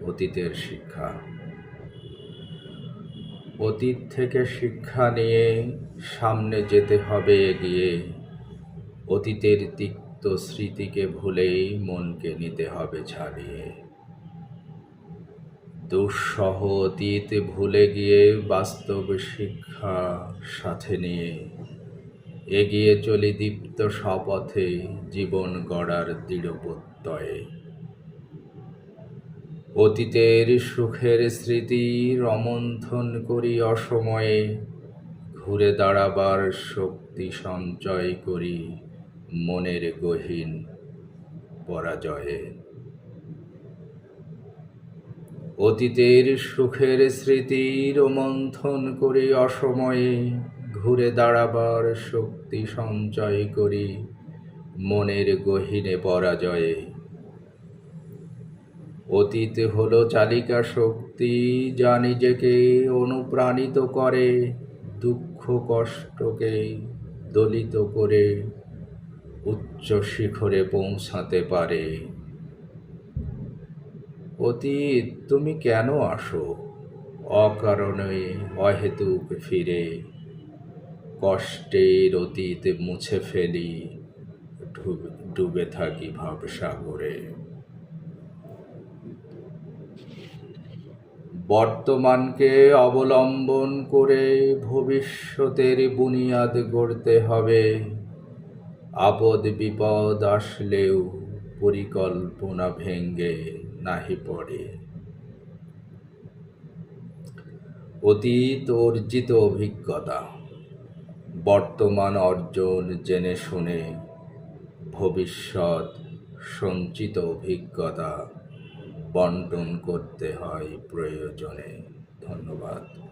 অতীতের শিক্ষা। অতীত থেকে শিক্ষা নিয়ে সামনে যেতে হবে এগিয়ে। অতীতের তিক্ত স্মৃতিকে ভুলেই মনকে নিতে হবে ছাড়িয়ে। দুঃসহ অতীত ভুলে গিয়ে বাস্তব শিক্ষা সাথে নিয়ে এগিয়ে চলি দীপ্ত শপথে জীবন গড়ার দৃঢ় প্রত্যয়ে। অতীতের সুখের স্মৃতি রমন্থন করি অসময়ে, ঘুরে দাঁড়াবার শক্তি সঞ্চয় করি মনের গহীন পরাজয়ে। অতীতের সুখের স্মৃতি রোমন্থন করি অসময়ে, ঘুরে দাঁড়াবার শক্তি সঞ্চয় করি মনের গহীনে পরাজয়ে। অতীত হলো চালিকা শক্তি যা নিজেকে অনুপ্রাণিত করে, দুঃখ কষ্টকে দলিত করে উচ্চ শিখরে পৌঁছাতে পারে। অতীত তুমি কেন আসো অকারণে অহেতুক ফিরে, কষ্টের অতীত মুছে ফেলি ডুবে থাকি ভাবসাগরে। বর্তমানকে অবলম্বন করে ভবিষ্যতের বুনিয়াদ গড়তে হবে। আপদ বিপদ আসলেও পরিকল্পনা ভেঙ্গে নাহি পড়ে। অতীত অর্জিত অভিজ্ঞতা, বর্তমান অর্জন জেনে শুনে ভবিষ্যৎ সঞ্চিত অভিজ্ঞতা বন্টন করতে হয় প্রয়োজনে। ধন্যবাদ।